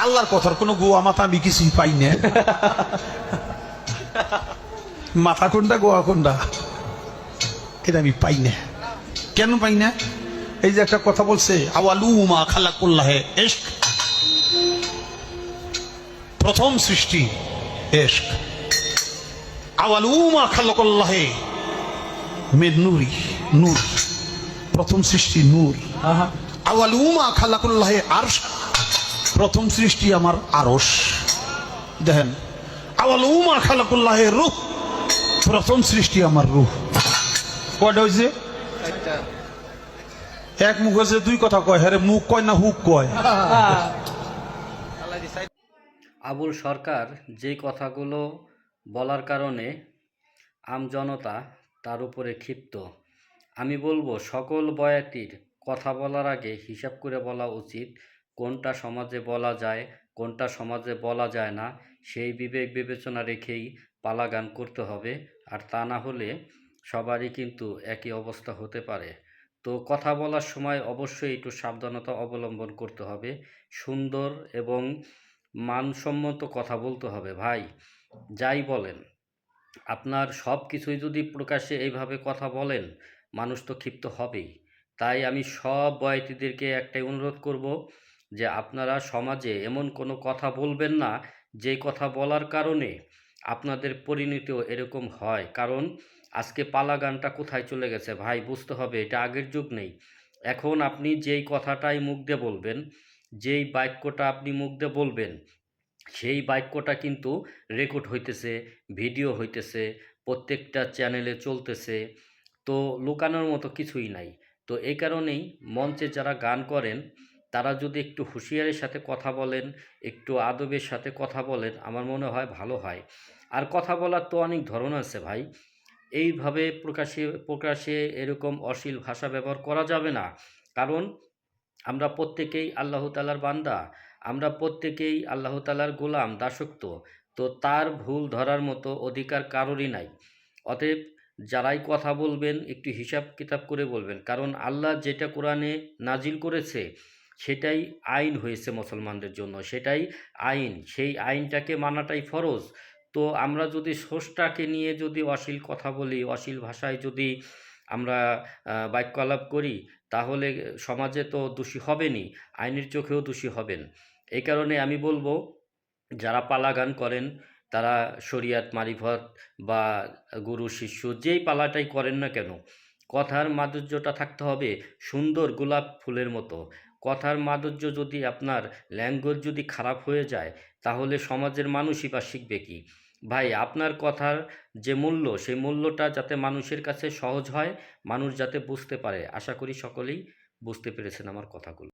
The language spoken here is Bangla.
আল্লাহর কথার কোনো গোয়া মাথা আমি কিছুই পাই না। মাথা কোনটা গোয়া কোনটা এটা আমি পাই না। কেন পাই না? এই যে একটা কথা বলছে, আওয়ালুমা খালাকুল্লাহে ইশক, প্রথম সৃষ্টি ইশক। আওয়ালুমা খালাকুল্লাহে মিন নূরি, নূর, প্রথম সৃষ্টি নূর। আওয়ালুমা খালাকুল্লাহে আরশ, প্রথম সৃষ্টি আমার আরশ। দেখেন, আওয়ালুমা খালাকুল্লাহে রূহ, প্রথম সৃষ্টি আমার রূহ। কয়টা হয়েছে? এক মুখ হয়েছে, দুই কথা কয়। হ্যাঁ, মুখ কয় না হুক কয়? আবুল সরকার যে কথাগুলো বলার কারণে আমজনতা তার উপরে ক্ষিপ্ত। আমি বলবো সকল বয়াতির কথা বলার আগে হিসাব করে বলা উচিত। কোনটা সমাজে বলা যায়, কোনটা সমাজে বলা যায় না, সেই বিবেক বিবেচনা রেখেই পালাগান করতে হবে। আর তা না হলে সবারই কিন্তু একই অবস্থা হতে পারে। তো কথা বলার সময় অবশ্যই একটু সাবধানতা অবলম্বন করতে হবে। সুন্দর এবং মানসম্মত কথা বলতে হবে। ভাই, যাই বলেন, আপনার সব কিছুই যদি প্রকাশ্যে এইভাবে কথা বলেন, মানুষ তো ক্ষিপ্ত হবেই। তাই আমি সব বয়াতিদেরকে একটাই অনুরোধ করব যে আপনারা সমাজে এমন কোনো কথা বলবেন না যেই কথা বলার কারণে আপনাদের পরিণতিও এরকম হয়। কারণ আজকে পালা গানটা কোথায় চলে গেছে ভাই, বুঝতে হবে এটা আগের যুগ নেই। এখন আপনি যেই কথাটাই মুখ দিয়ে বলবেন, যেই বাক্যটা আপনি মুখ দিয়ে বলবেন, সেই বাক্যটা কিন্তু রেকর্ড হইতেছে, ভিডিও হইতেছে, প্রত্যেকটা চ্যানেলে চলতেছে। তো লুকানোর মতো কিছুই নাই। তো এই কারণেই মঞ্চে যারা গান করেন তারা যদি একটু হুঁশিয়ারির সাথে কথা বলেন, একটু আদবের সাথে কথা বলেন, আমার মনে হয় ভালো হয়। আর কথা বলার তো অনেক ধরন আছে ভাই। এইভাবে প্রকাশ্যে প্রকাশ্যে এরকম অশ্লীল ভাষা ব্যবহার করা যাবে না। কারণ আমরা প্রত্যেকেই আল্লাহ তাআলার বান্দা, আমরা প্রত্যেকেই আল্লাহ তাআলার গোলাম, দাসত্ব। তো তার ভুল ধরার মতো অধিকার কারোরই নাই। অতএব যারাই কথা বলবেন একটু হিসাব কিতাব করে বলবেন। কারণ আল্লাহ যেটা কোরআনে নাজিল করেছে সেটাই আইন হয়েছে মুসলমানদের জন্য, সেটাই আইন। সেই আইনটাকে মানাটাই ফরজ। তো আমরা যদি স্রষ্টাকে নিয়ে যদি অশ্লীল কথা বলি, অশ্লীল ভাষায় যদি আমরা বাক্য আলাপ করি, তাহলে সমাজে তো দোষী হবেনই, আইনের চোখেও দোষী হবেন। এই কারণে আমি বলবো, যারা পালা গান করেন তারা শরিয়াত মারিফত বা গুরু শিষ্য যেই পালাটাই করেন না কেন, কথার মাধুর্যটা থাকতে হবে সুন্দর গোলাপ ফুলের মতো। কথার মাধুর্য যদি আপনার ল্যাঙ্গুয়েজ যদি খারাপ হয়ে যায়, তাহলে সমাজের মানুষই বা শিখবে কি? ভাই, আপনার কথার যে মূল্য, সেই মূল্যটা যাতে মানুষের কাছে সহজ হয়, মানুষ যাতে বুঝতে পারে। আশা করি সকলেই বুঝতে পেরেছেন আমার কথাগুলো।